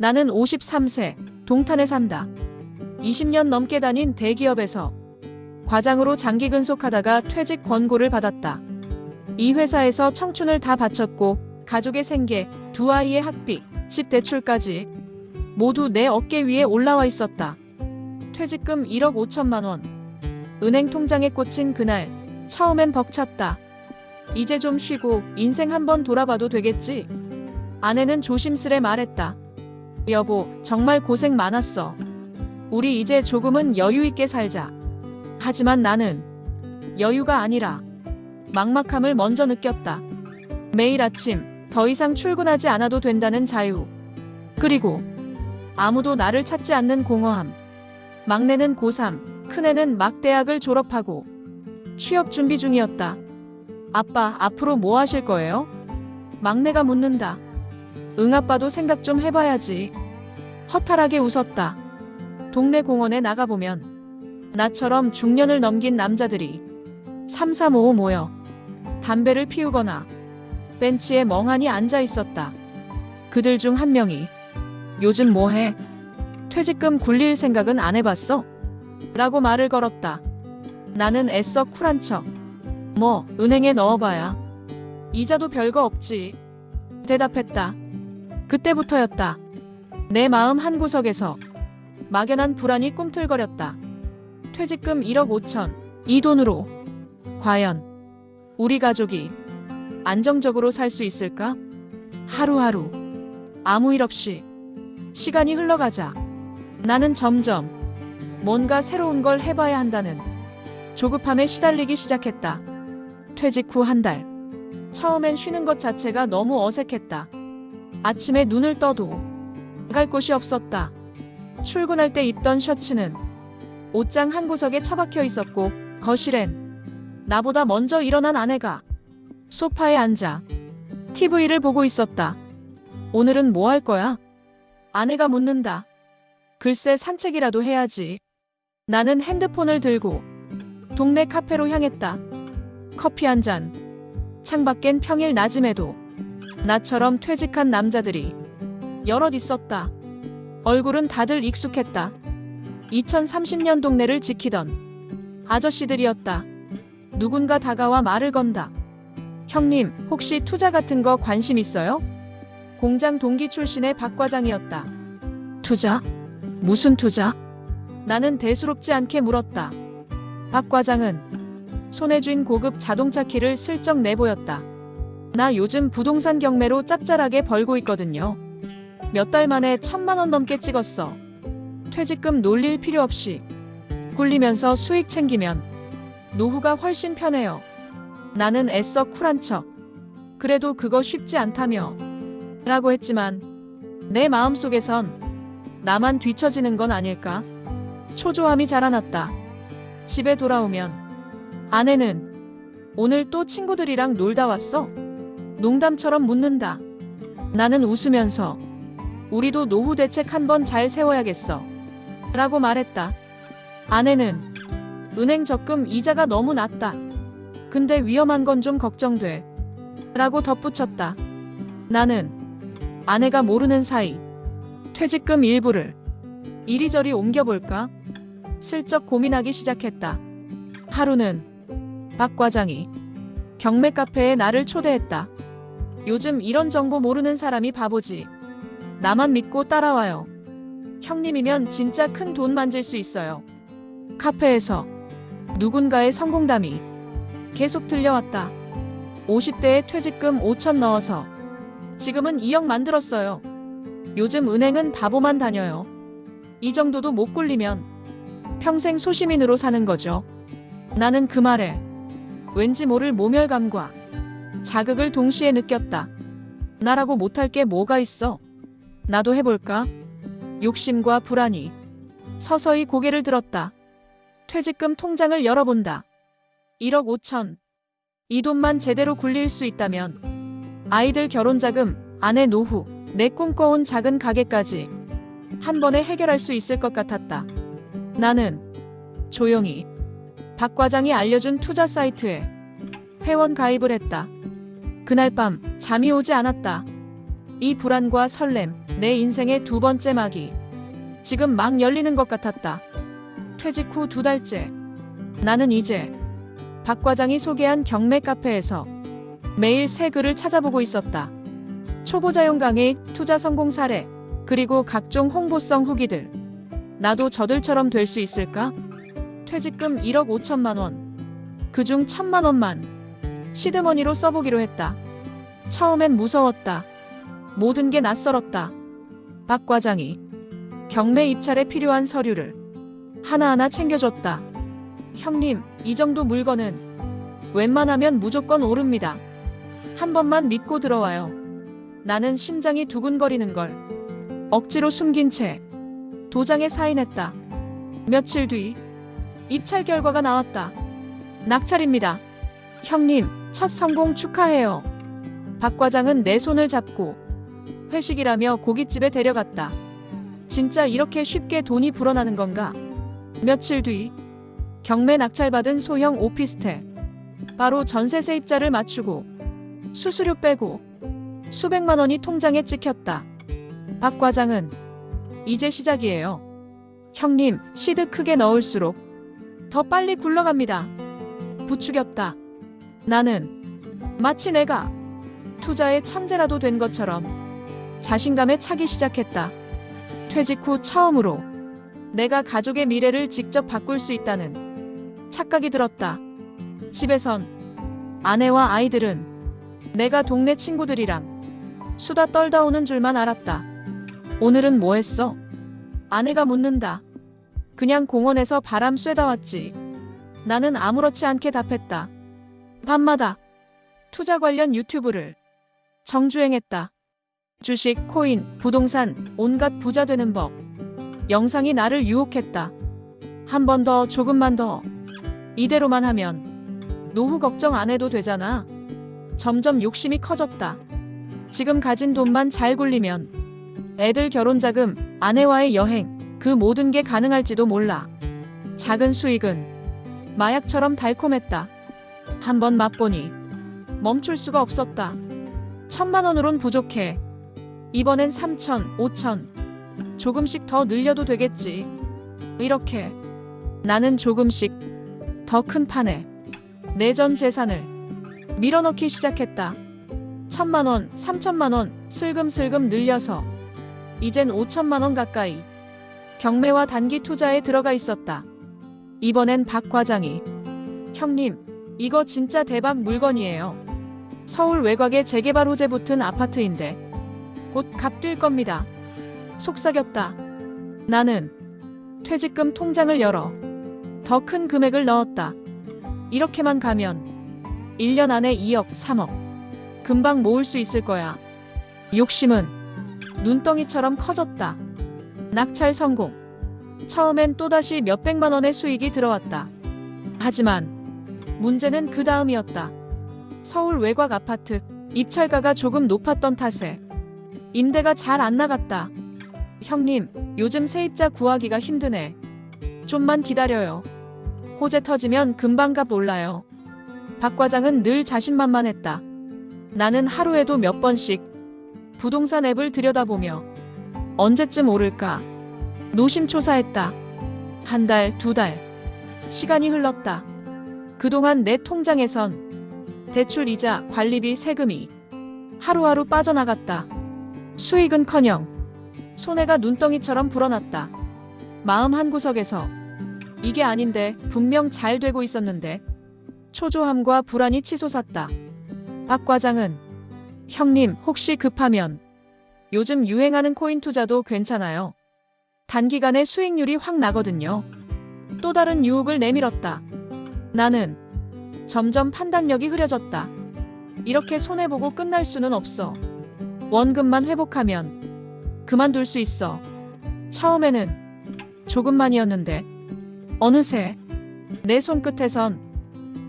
나는 53세, 동탄에 산다. 20년 넘게 다닌 대기업에서 과장으로 장기 근속하다가 퇴직 권고를 받았다. 이 회사에서 청춘을 다 바쳤고 가족의 생계, 두 아이의 학비, 집 대출까지 모두 내 어깨 위에 올라와 있었다. 퇴직금 1억 5천만 원. 은행 통장에 꽂힌 그날 처음엔 벅찼다. 이제 좀 쉬고 인생 한번 돌아봐도 되겠지? 아내는 조심스레 말했다. 여보, 정말 고생 많았어. 우리 이제 조금은 여유 있게 살자. 하지만 나는 여유가 아니라 막막함을 먼저 느꼈다. 매일 아침 더 이상 출근하지 않아도 된다는 자유. 그리고 아무도 나를 찾지 않는 공허함. 막내는 고3, 큰애는 막 대학을 졸업하고 취업 준비 중이었다. 아빠, 앞으로 뭐 하실 거예요? 막내가 묻는다. 응, 아빠도 생각 좀 해봐야지. 허탈하게 웃었다. 동네 공원에 나가보면 나처럼 중년을 넘긴 남자들이 3-3-5 모여 담배를 피우거나 벤치에 멍하니 앉아 있었다. 그들 중 한 명이 요즘 뭐해? 퇴직금 굴릴 생각은 안 해봤어? 라고 말을 걸었다. 나는 애써 쿨한 척. 뭐, 은행에 넣어봐야 이자도 별거 없지. 대답했다. 그때부터였다. 내 마음 한구석에서 막연한 불안이 꿈틀거렸다. 퇴직금 1억 5천. 이 돈으로 과연 우리 가족이 안정적으로 살 수 있을까? 하루하루 아무 일 없이 시간이 흘러가자 나는 점점 뭔가 새로운 걸 해봐야 한다는 조급함에 시달리기 시작했다. 퇴직 후 한 달. 처음엔 쉬는 것 자체가 너무 어색했다. 아침에 눈을 떠도 갈 곳이 없었다. 출근할 때 입던 셔츠는 옷장 한 구석에 처박혀 있었고 거실엔 나보다 먼저 일어난 아내가 소파에 앉아 TV를 보고 있었다. 오늘은 뭐 할 거야? 아내가 묻는다. 글쎄, 산책이라도 해야지. 나는 핸드폰을 들고 동네 카페로 향했다. 커피 한 잔. 창밖엔 평일 낮임에도 나처럼 퇴직한 남자들이 여럿 있었다. 얼굴은 다들 익숙했다. 2030년 동네를 지키던 아저씨들이었다. 누군가 다가와 말을 건다. 형님, 혹시 투자 같은 거 관심 있어요? 공장 동기 출신의 박 과장이었다. 투자? 무슨 투자? 나는 대수롭지 않게 물었다. 박 과장은 손에 쥔 고급 자동차 키를 슬쩍 내보였다. 나 요즘 부동산 경매로 짭짤하게 벌고 있거든요. 몇 달 만에 1,000만 원 넘게 찍었어. 퇴직금 놀릴 필요 없이 굴리면서 수익 챙기면 노후가 훨씬 편해요. 나는 애써 쿨한 척. 그래도 그거 쉽지 않다며 라고 했지만 내 마음속에선 나만 뒤처지는 건 아닐까? 초조함이 자라났다. 집에 돌아오면 아내는 오늘 또 친구들이랑 놀다 왔어? 농담처럼 묻는다. 나는 웃으면서 우리도 노후 대책 한번 잘 세워야겠어 라고 말했다. 아내는 은행 적금 이자가 너무 낮다. 근데 위험한 건 좀 걱정돼 라고 덧붙였다. 나는 아내가 모르는 사이 퇴직금 일부를 이리저리 옮겨볼까? 슬쩍 고민하기 시작했다. 하루는 박 과장이 경매 카페에 나를 초대했다. 요즘 이런 정보 모르는 사람이 바보지. 나만 믿고 따라와요. 형님이면 진짜 큰 돈 만질 수 있어요. 카페에서 누군가의 성공담이 계속 들려왔다. 50대에 퇴직금 5천 넣어서 지금은 2억 만들었어요. 요즘 은행은 바보만 다녀요. 이 정도도 못 굴리면 평생 소시민으로 사는 거죠. 나는 그 말에 왠지 모를 모멸감과 자극을 동시에 느꼈다. 나라고 못할 게 뭐가 있어? 나도 해볼까? 욕심과 불안이 서서히 고개를 들었다. 퇴직금 통장을 열어본다. 1억 5천. 이 돈만 제대로 굴릴 수 있다면 아이들 결혼 자금, 아내 노후, 내 꿈꿔온 작은 가게까지 한 번에 해결할 수 있을 것 같았다. 나는 조용히 박 과장이 알려준 투자 사이트에 회원 가입을 했다. 그날 밤 잠이 오지 않았다. 이 불안과 설렘, 내 인생의 두 번째 막이 지금 막 열리는 것 같았다. 퇴직 후 2달째. 나는 이제 박 과장이 소개한 경매 카페에서 매일 새 글을 찾아보고 있었다. 초보자용 강의, 투자 성공 사례, 그리고 각종 홍보성 후기들. 나도 저들처럼 될 수 있을까? 퇴직금 1억 5천만 원. 그중 1,000만 원만 시드머니로 써보기로 했다. 처음엔 무서웠다. 모든 게 낯설었다. 박 과장이 경매 입찰에 필요한 서류를 하나하나 챙겨줬다. 형님, 이 정도 물건은 웬만하면 무조건 오릅니다. 한 번만 믿고 들어와요. 나는 심장이 두근거리는 걸 억지로 숨긴 채 도장에 사인했다. 며칠 뒤 입찰 결과가 나왔다. 낙찰입니다. 형님, 첫 성공 축하해요. 박 과장은 내 손을 잡고 회식이라며 고깃집에 데려갔다. 진짜 이렇게 쉽게 돈이 불어나는 건가? 며칠 뒤 경매 낙찰받은 소형 오피스텔. 바로 전세 세입자를 맞추고 수수료 빼고 수백만 원이 통장에 찍혔다. 박 과장은 이제 시작이에요. 형님, 시드 크게 넣을수록 더 빨리 굴러갑니다. 부추겼다. 나는 마치 내가 투자의 천재라도 된 것처럼 자신감에 차기 시작했다. 퇴직 후 처음으로 내가 가족의 미래를 직접 바꿀 수 있다는 착각이 들었다. 집에선 아내와 아이들은 내가 동네 친구들이랑 수다 떨다 오는 줄만 알았다. 오늘은 뭐 했어? 아내가 묻는다. 그냥 공원에서 바람 쐬다 왔지. 나는 아무렇지 않게 답했다. 밤마다 투자 관련 유튜브를 정주행했다. 주식, 코인, 부동산, 온갖 부자 되는 법. 영상이 나를 유혹했다. 한 번 더, 조금만 더. 이대로만 하면 노후 걱정 안 해도 되잖아. 점점 욕심이 커졌다. 지금 가진 돈만 잘 굴리면 애들 결혼 자금, 아내와의 여행, 그 모든 게 가능할지도 몰라. 작은 수익은 마약처럼 달콤했다. 한 번 맛보니 멈출 수가 없었다. 1,000만 원으론 부족해. 이번엔 3,000, 5,000. 조금씩 더 늘려도 되겠지. 이렇게 나는 조금씩 더 큰 판에 내 전 재산을 밀어넣기 시작했다. 1,000만 원, 3,000만 원 슬금슬금 늘려서 이젠 5,000만 원 가까이 경매와 단기 투자에 들어가 있었다. 이번엔 박 과장이 형님, 이거 진짜 대박 물건이에요. 서울 외곽에 재개발 호재 붙은 아파트인데 곧 값 뛸 겁니다. 속삭였다. 나는 퇴직금 통장을 열어 더 큰 금액을 넣었다. 이렇게만 가면 1년 안에 2억, 3억 금방 모을 수 있을 거야. 욕심은 눈덩이처럼 커졌다. 낙찰 성공. 처음엔 또다시 몇백만 원의 수익이 들어왔다. 하지만 문제는 그 다음이었다. 서울 외곽 아파트 입찰가가 조금 높았던 탓에 임대가 잘 안 나갔다. 형님, 요즘 세입자 구하기가 힘드네. 좀만 기다려요. 호재 터지면 금방 값 올라요. 박 과장은 늘 자신만만했다. 나는 하루에도 몇 번씩 부동산 앱을 들여다보며 언제쯤 오를까 노심초사했다. 한 달, 2달. 시간이 흘렀다. 그동안 내 통장에선 대출 이자, 관리비, 세금이 하루하루 빠져나갔다. 수익은커녕 손해가 눈덩이처럼 불어났다. 마음 한구석에서 이게 아닌데, 분명 잘 되고 있었는데. 초조함과 불안이 치솟았다. 박 과장은 형님, 혹시 급하면 요즘 유행하는 코인 투자도 괜찮아요. 단기간에 수익률이 확 나거든요. 또 다른 유혹을 내밀었다. 나는 점점 판단력이 흐려졌다. 이렇게 손해보고 끝날 수는 없어. 원금만 회복하면 그만둘 수 있어. 처음에는 조금만이었는데 어느새 내 손끝에선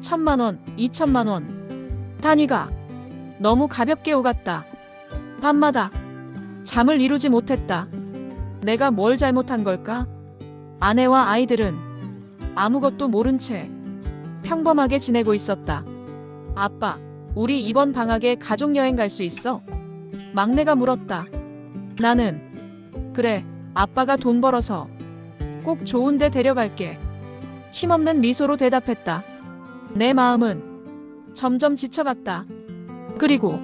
1,000만 원, 2,000만 원 단위가 너무 가볍게 오갔다. 밤마다 잠을 이루지 못했다. 내가 뭘 잘못한 걸까? 아내와 아이들은 아무것도 모른 채 평범하게 지내고 있었다. 아빠, 우리 이번 방학에 가족여행 갈 수 있어? 막내가 물었다. 나는 그래, 아빠가 돈 벌어서 꼭 좋은 데 데려갈게. 힘없는 미소로 대답했다. 내 마음은 점점 지쳐갔다. 그리고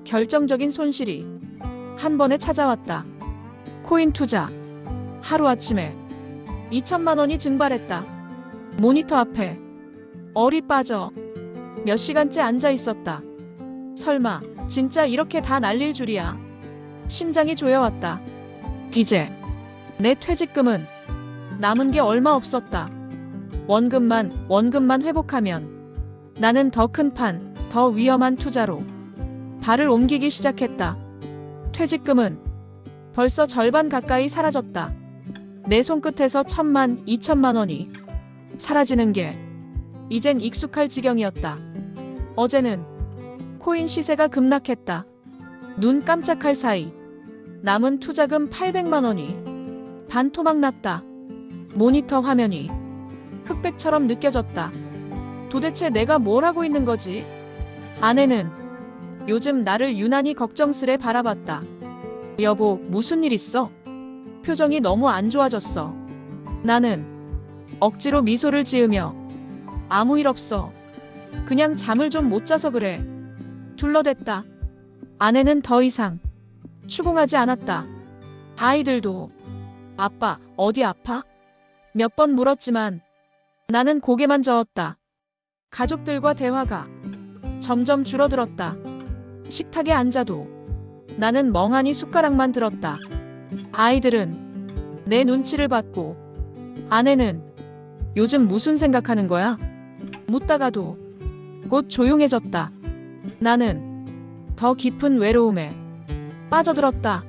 결정적인 손실이 한 번에 찾아왔다. 코인 투자. 하루아침에 2천만 원이 증발했다. 모니터 앞에 얼이 빠져 몇 시간째 앉아 있었다. 설마 진짜 이렇게 다 날릴 줄이야. 심장이 조여왔다. 이제 내 퇴직금은 남은 게 얼마 없었다. 원금만 회복하면 나는 더 큰 판, 더 위험한 투자로 발을 옮기기 시작했다. 퇴직금은 벌써 절반 가까이 사라졌다. 내 손끝에서 1,000만, 2천만 원이 사라지는 게 이젠 익숙할 지경이었다. 어제는 코인 시세가 급락했다. 눈 깜짝할 사이 남은 투자금 800만 원이 반토막 났다. 모니터 화면이 흑백처럼 느껴졌다. 도대체 내가 뭘 하고 있는 거지? 아내는 요즘 나를 유난히 걱정스레 바라봤다. 여보, 무슨 일 있어? 표정이 너무 안 좋아졌어. 나는 억지로 미소를 지으며 아무 일 없어. 그냥 잠을 좀 못 자서 그래. 둘러댔다. 아내는 더 이상 추궁하지 않았다. 아이들도 아빠, 어디 아파? 몇 번 물었지만 나는 고개만 저었다. 가족들과 대화가 점점 줄어들었다. 식탁에 앉아도 나는 멍하니 숟가락만 들었다. 아이들은 내 눈치를 받고 아내는 요즘 무슨 생각하는 거야? 묻다가도 곧 조용해졌다. 나는 더 깊은 외로움에 빠져들었다.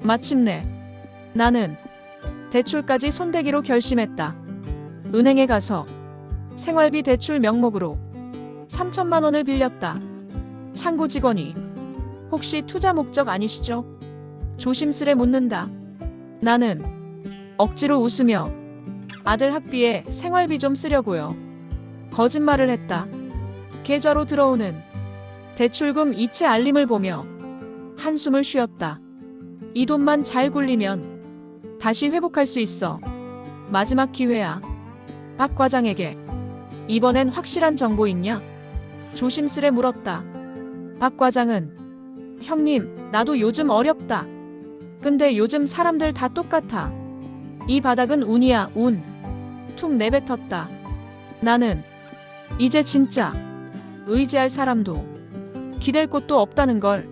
마침내 나는 대출까지 손대기로 결심했다. 은행에 가서 생활비 대출 명목으로 3천만 원을 빌렸다. 창구 직원이 혹시 투자 목적 아니시죠? 조심스레 묻는다. 나는 억지로 웃으며 아들 학비에 생활비 좀 쓰려고요. 거짓말을 했다. 계좌로 들어오는 대출금 이체 알림을 보며 한숨을 쉬었다. 이 돈만 잘 굴리면 다시 회복할 수 있어. 마지막 기회야. 박 과장에게 이번엔 확실한 정보 있냐? 조심스레 물었다. 박 과장은 형님, 나도 요즘 어렵다. 근데 요즘 사람들 다 똑같아. 이 바닥은 운이야, 운. 툭 내뱉었다. 나는 이제 진짜 의지할 사람도 기댈 곳도 없다는 걸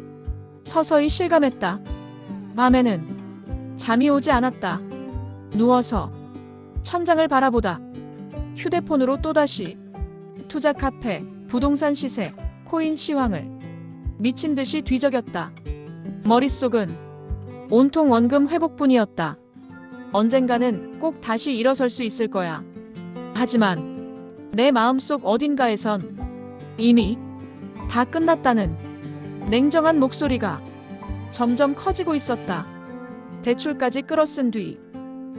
서서히 실감했다. 밤에는 잠이 오지 않았다. 누워서 천장을 바라보다 휴대폰으로 또다시 투자 카페, 부동산 시세, 코인 시황을 미친 듯이 뒤적였다. 머릿속은 온통 원금 회복뿐이었다. 언젠가는 꼭 다시 일어설 수 있을 거야. 하지만 내 마음속 어딘가에선 이미 다 끝났다는 냉정한 목소리가 점점 커지고 있었다. 대출까지 끌어쓴 뒤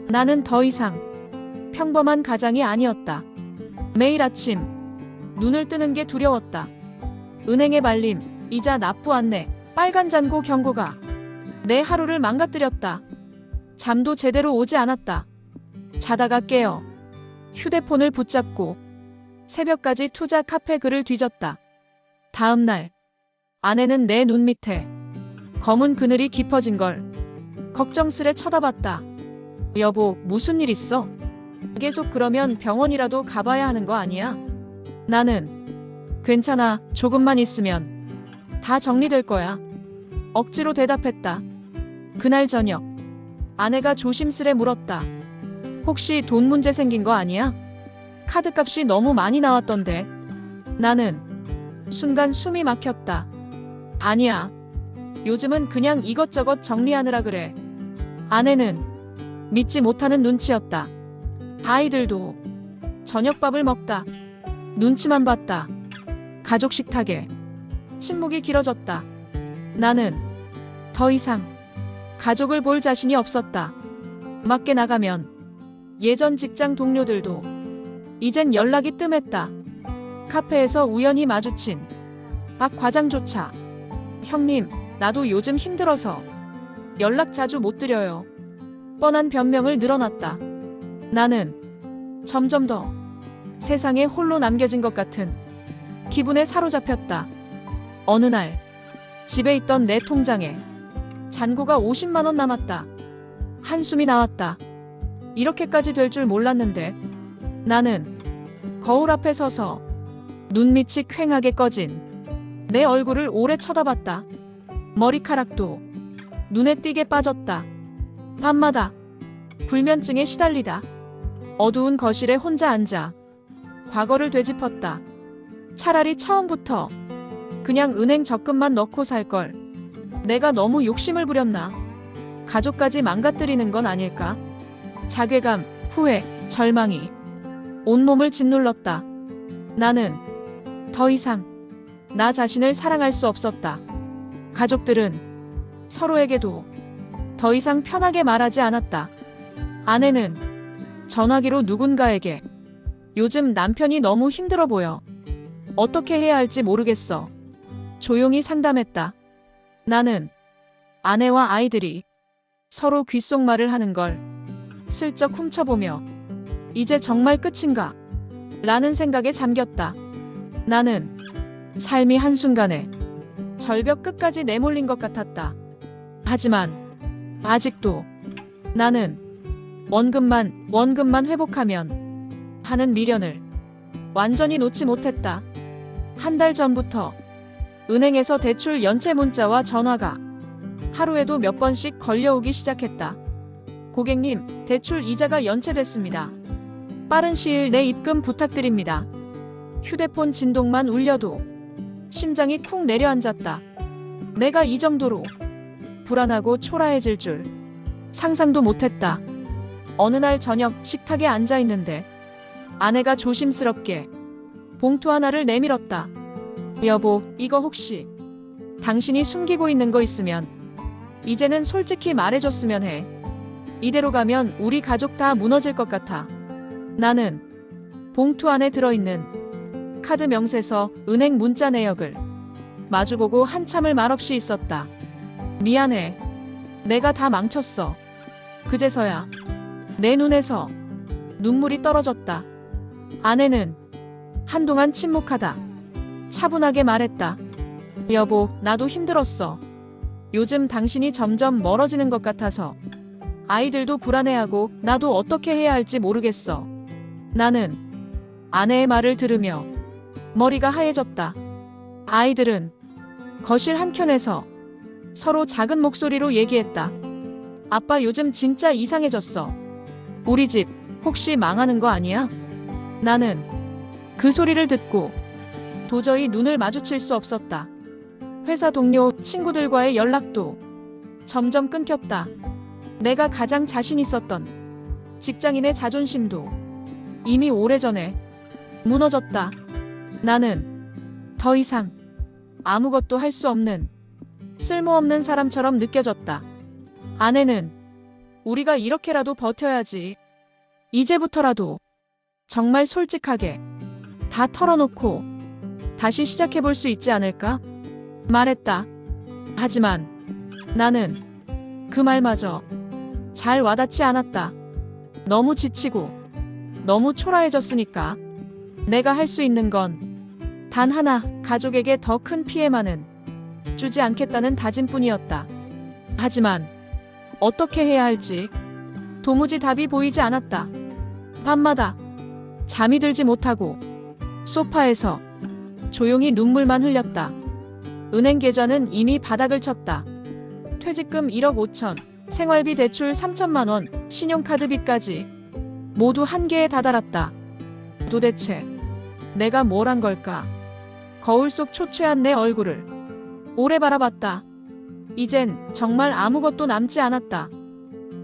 나는 더 이상 평범한 가장이 아니었다. 매일 아침 눈을 뜨는 게 두려웠다. 은행의 말림, 이자 납부 안내, 빨간 잔고 경고가 내 하루를 망가뜨렸다. 잠도 제대로 오지 않았다. 자다가 깨어 휴대폰을 붙잡고 새벽까지 투자 카페 글을 뒤졌다. 다음 날 아내는 내 눈 밑에 검은 그늘이 깊어진 걸 걱정스레 쳐다봤다. 여보, 무슨 일 있어? 계속 그러면 병원이라도 가봐야 하는 거 아니야? 나는 괜찮아, 조금만 있으면 다 정리될 거야. 억지로 대답했다. 그날 저녁 아내가 조심스레 물었다. 혹시 돈 문제 생긴 거 아니야? 카드값이 너무 많이 나왔던데. 나는 순간 숨이 막혔다. 아니야. 요즘은 그냥 이것저것 정리하느라 그래. 아내는 믿지 못하는 눈치였다. 아이들도 저녁밥을 먹다 눈치만 봤다. 가족 식탁에 침묵이 길어졌다. 나는 더 이상 가족을 볼 자신이 없었다. 밖에 나가면 예전 직장 동료들도 이젠 연락이 뜸했다. 카페에서 우연히 마주친 박 과장조차 형님, 나도 요즘 힘들어서 연락 자주 못 드려요. 뻔한 변명을 늘어놨다. 나는 점점 더 세상에 홀로 남겨진 것 같은 기분에 사로잡혔다. 어느 날 집에 있던 내 통장에 잔고가 50만 원 남았다. 한숨이 나왔다. 이렇게까지 될 줄 몰랐는데. 나는 거울 앞에 서서 눈밑이 퀭하게 꺼진 내 얼굴을 오래 쳐다봤다. 머리카락도 눈에 띄게 빠졌다. 밤마다 불면증에 시달리다 어두운 거실에 혼자 앉아 과거를 되짚었다. 차라리 처음부터 그냥 은행 적금만 넣고 살 걸. 내가 너무 욕심을 부렸나? 가족까지 망가뜨리는 건 아닐까? 자괴감, 후회, 절망이 온몸을 짓눌렀다. 나는 더 이상 나 자신을 사랑할 수 없었다. 가족들은 서로에게도 더 이상 편하게 말하지 않았다. 아내는 전화기로 누군가에게 요즘 남편이 너무 힘들어 보여. 어떻게 해야 할지 모르겠어. 조용히 상담했다. 나는 아내와 아이들이 서로 귓속말을 하는 걸 슬쩍 훔쳐보며 이제 정말 끝인가? 라는 생각에 잠겼다. 나는 삶이 한순간에 절벽 끝까지 내몰린 것 같았다. 하지만 아직도 나는 원금만 회복하면 하는 미련을 완전히 놓지 못했다. 한 달 전부터 은행에서 대출 연체 문자와 전화가 하루에도 몇 번씩 걸려오기 시작했다. 고객님, 대출 이자가 연체됐습니다. 빠른 시일 내 입금 부탁드립니다. 휴대폰 진동만 울려도 심장이 쿵 내려앉았다. 내가 이 정도로 불안하고 초라해질 줄 상상도 못했다. 어느 날 저녁 식탁에 앉아 있는데 아내가 조심스럽게 봉투 하나를 내밀었다. 여보, 이거 혹시 당신이 숨기고 있는 거 있으면 이제는 솔직히 말해줬으면 해. 이대로 가면 우리 가족 다 무너질 것 같아. 나는 봉투 안에 들어있는 카드 명세서, 은행 문자 내역을 마주보고 한참을 말없이 있었다. 미안해. 내가 다 망쳤어. 그제서야 내 눈에서 눈물이 떨어졌다. 아내는 한동안 침묵하다 차분하게 말했다. 여보, 나도 힘들었어. 요즘 당신이 점점 멀어지는 것 같아서 아이들도 불안해하고 나도 어떻게 해야 할지 모르겠어. 나는 아내의 말을 들으며 머리가 하얘졌다. 아이들은 거실 한켠에서 서로 작은 목소리로 얘기했다. 아빠 요즘 진짜 이상해졌어. 우리 집 혹시 망하는 거 아니야? 나는 그 소리를 듣고 도저히 눈을 마주칠 수 없었다. 회사 동료, 친구들과의 연락도 점점 끊겼다. 내가 가장 자신 있었던 직장인의 자존심도 이미 오래전에 무너졌다. 나는 더 이상 아무것도 할 수 없는 쓸모없는 사람처럼 느껴졌다. 아내는 우리가 이렇게라도 버텨야지. 이제부터라도 정말 솔직하게 다 털어놓고 다시 시작해볼 수 있지 않을까? 말했다. 하지만 나는 그 말마저 잘 와닿지 않았다. 너무 지치고 너무 초라해졌으니까 내가 할 수 있는 건 단 하나, 가족에게 더 큰 피해만은 주지 않겠다는 다짐뿐이었다. 하지만 어떻게 해야 할지 도무지 답이 보이지 않았다. 밤마다 잠이 들지 못하고 소파에서 조용히 눈물만 흘렸다. 은행 계좌는 이미 바닥을 쳤다. 퇴직금 1억 5천, 생활비 대출 3천만 원, 신용카드 빚까지 모두 한계에 다다랐다. 도대체 내가 뭘 한 걸까? 거울 속 초췌한 내 얼굴을 오래 바라봤다. 이젠 정말 아무것도 남지 않았다.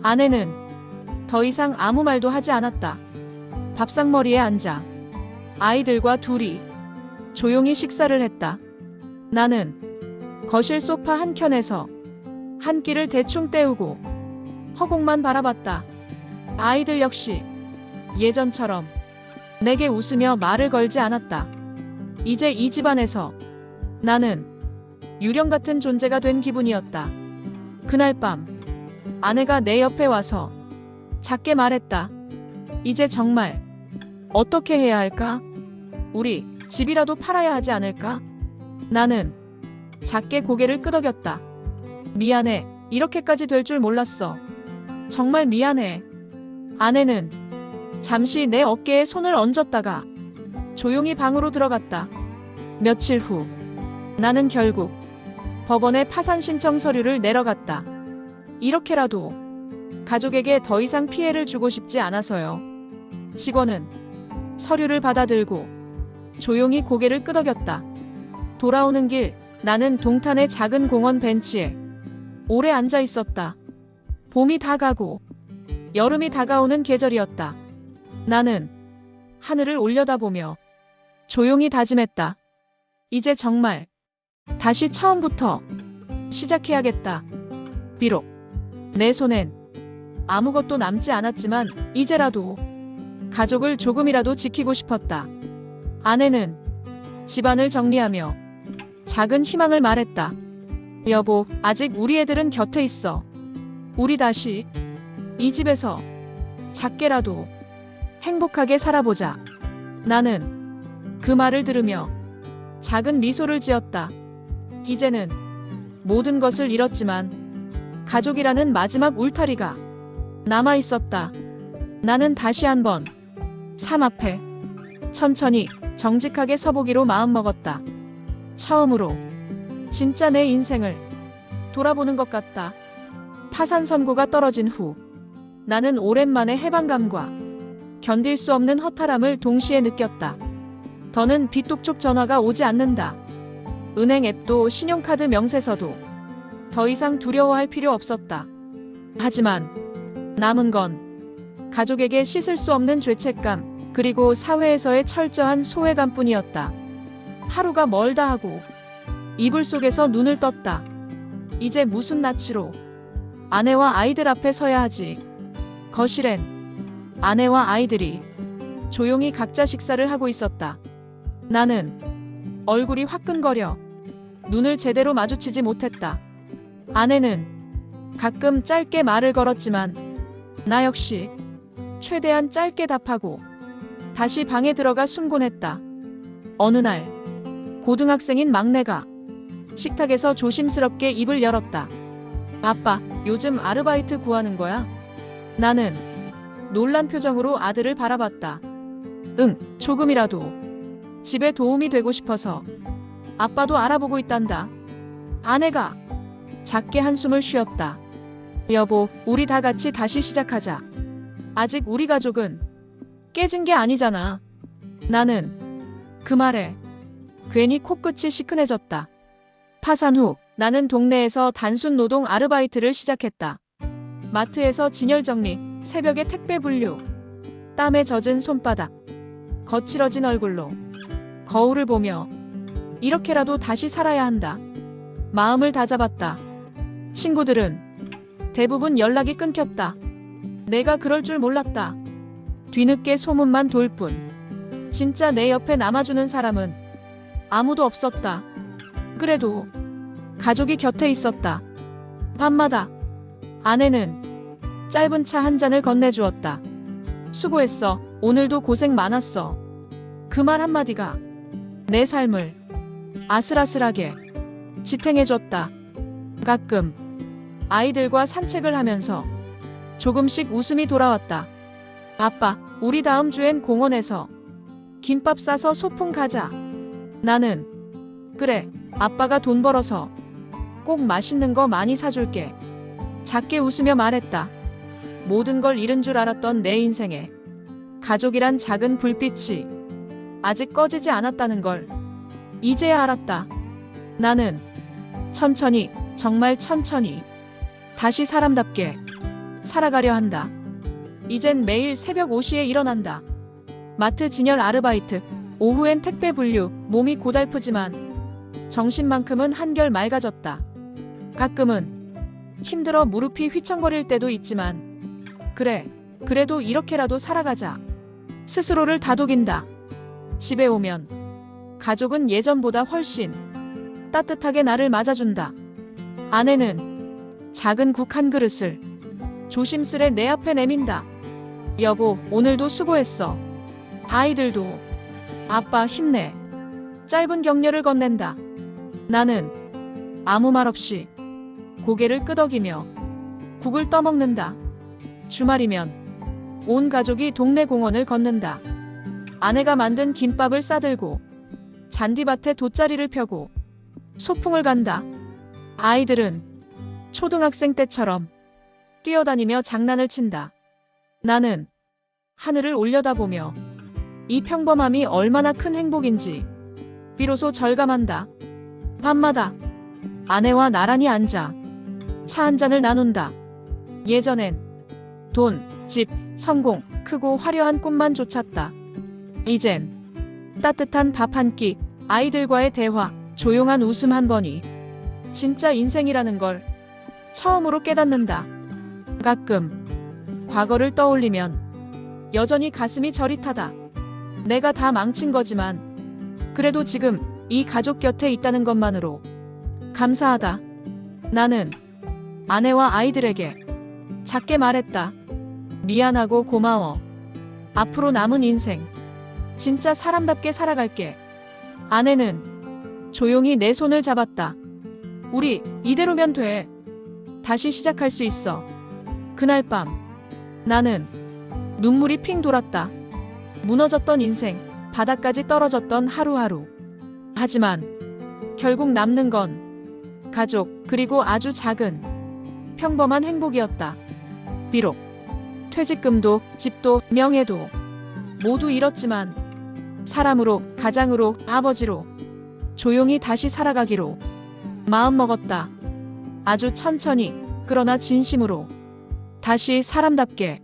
아내는 더 이상 아무 말도 하지 않았다. 밥상머리에 앉아 아이들과 둘이 조용히 식사를 했다. 나는 거실 소파 한켠에서 한 끼를 대충 때우고 허공만 바라봤다. 아이들 역시 예전처럼 내게 웃으며 말을 걸지 않았다. 이제 이 집안에서 나는 유령 같은 존재가 된 기분이었다. 그날 밤 아내가 내 옆에 와서 작게 말했다. 이제 정말 어떻게 해야 할까? 우리 집이라도 팔아야 하지 않을까? 나는 작게 고개를 끄덕였다. 미안해. 이렇게까지 될 줄 몰랐어. 정말 미안해. 아내는 잠시 내 어깨에 손을 얹었다가 조용히 방으로 들어갔다. 며칠 후 나는 결국 법원에 파산 신청 서류를 내러갔다. 이렇게라도 가족에게 더 이상 피해를 주고 싶지 않아서요. 직원은 서류를 받아들고 조용히 고개를 끄덕였다. 돌아오는 길 나는 동탄의 작은 공원 벤치에 오래 앉아 있었다. 봄이 다가고 여름이 다가오는 계절이었다. 나는 하늘을 올려다보며 조용히 다짐했다. 이제 정말 다시 처음부터 시작해야겠다. 비록 내 손엔 아무것도 남지 않았지만 이제라도 가족을 조금이라도 지키고 싶었다. 아내는 집안을 정리하며 작은 희망을 말했다. 여보, 아직 우리 애들은 곁에 있어. 우리 다시 이 집에서 작게라도 행복하게 살아보자. 나는 그 말을 들으며 작은 미소를 지었다. 이제는 모든 것을 잃었지만 가족이라는 마지막 울타리가 남아 있었다. 나는 다시 한번 삶 앞에 천천히 정직하게 서보기로 마음먹었다. 처음으로 진짜 내 인생을 돌아보는 것 같다. 파산 선고가 떨어진 후 나는 오랜만에 해방감과 견딜 수 없는 허탈함을 동시에 느꼈다. 더는 빚독촉 전화가 오지 않는다. 은행 앱도 신용카드 명세서도 더 이상 두려워할 필요 없었다. 하지만 남은 건 가족에게 씻을 수 없는 죄책감 그리고 사회에서의 철저한 소외감뿐이었다. 하루가 멀다 하고 이불 속에서 눈을 떴다. 이제 무슨 낯으로 아내와 아이들 앞에 서야 하지. 거실엔 아내와 아이들이 조용히 각자 식사를 하고 있었다. 나는 얼굴이 화끈거려 눈을 제대로 마주치지 못했다. 아내는 가끔 짧게 말을 걸었지만 나 역시 최대한 짧게 답하고 다시 방에 들어가 숨곤 했다. 어느 날 고등학생인 막내가 식탁에서 조심스럽게 입을 열었다. 아빠, 요즘 아르바이트 구하는 거야? 나는 놀란 표정으로 아들을 바라봤다. 응, 조금이라도 집에 도움이 되고 싶어서 아빠도 알아보고 있단다. 아내가 작게 한숨을 쉬었다. 여보, 우리 다 같이 다시 시작하자. 아직 우리 가족은 깨진 게 아니잖아. 나는 그 말에 괜히 코끝이 시큰해졌다. 파산 후 나는 동네에서 단순 노동 아르바이트를 시작했다. 마트에서 진열 정리, 새벽에 택배 분류, 땀에 젖은 손바닥, 거칠어진 얼굴로 거울을 보며 이렇게라도 다시 살아야 한다. 마음을 다잡았다. 친구들은 대부분 연락이 끊겼다. 내가 그럴 줄 몰랐다. 뒤늦게 소문만 돌 뿐. 진짜 내 옆에 남아주는 사람은 아무도 없었다. 그래도 가족이 곁에 있었다. 밤마다 아내는 짧은 차 한 잔을 건네주었다. 수고했어. 오늘도 고생 많았어. 그 말 한마디가 내 삶을 아슬아슬하게 지탱해줬다. 가끔 아이들과 산책을 하면서 조금씩 웃음이 돌아왔다. 아빠, 우리 다음 주엔 공원에서 김밥 싸서 소풍 가자. 나는 그래, 아빠가 돈 벌어서 꼭 맛있는 거 많이 사줄게. 작게 웃으며 말했다. 모든 걸 잃은 줄 알았던 내 인생에 가족이란 작은 불빛이 아직 꺼지지 않았다는 걸 이제야 알았다. 나는 천천히, 정말 천천히 다시 사람답게 살아가려 한다. 이젠 매일 새벽 5시에 일어난다. 마트 진열 아르바이트, 오후엔 택배 분류, 몸이 고달프지만 정신만큼은 한결 맑아졌다. 가끔은 힘들어 무릎이 휘청거릴 때도 있지만 그래, 그래도 이렇게라도 살아가자. 스스로를 다독인다. 집에 오면 가족은 예전보다 훨씬 따뜻하게 나를 맞아준다. 아내는 작은 국 한 그릇을 조심스레 내 앞에 내민다. 여보, 오늘도 수고했어. 아이들도. 아빠 힘내. 짧은 격려를 건넨다. 나는 아무 말 없이 고개를 끄덕이며 국을 떠먹는다. 주말이면 온 가족이 동네 공원을 걷는다. 아내가 만든 김밥을 싸들고 잔디밭에 돗자리를 펴고 소풍을 간다. 아이들은 초등학생 때처럼 뛰어다니며 장난을 친다. 나는 하늘을 올려다보며 이 평범함이 얼마나 큰 행복인지 비로소 절감한다. 밤마다 아내와 나란히 앉아 차 한 잔을 나눈다. 예전엔 돈, 집, 성공, 크고 화려한 꿈만 쫓았다. 이젠 따뜻한 밥 한 끼, 아이들과의 대화, 조용한 웃음 한 번이 진짜 인생이라는 걸 처음으로 깨닫는다. 가끔 과거를 떠올리면 여전히 가슴이 저릿하다. 내가 다 망친 거지만 그래도 지금 이 가족 곁에 있다는 것만으로 감사하다. 나는 아내와 아이들에게 작게 말했다. 미안하고 고마워. 앞으로 남은 인생 진짜 사람답게 살아갈게. 아내는 조용히 내 손을 잡았다. 우리 이대로면 돼. 다시 시작할 수 있어. 그날 밤 나는 눈물이 핑 돌았다. 무너졌던 인생, 바닥까지 떨어졌던 하루하루. 하지만 결국 남는 건 가족, 그리고 아주 작은 평범한 행복이었다. 비록 퇴직금도, 집도, 명예도 모두 잃었지만 사람으로, 가장으로, 아버지로 조용히 다시 살아가기로 마음먹었다. 아주 천천히, 그러나 진심으로 다시 사람답게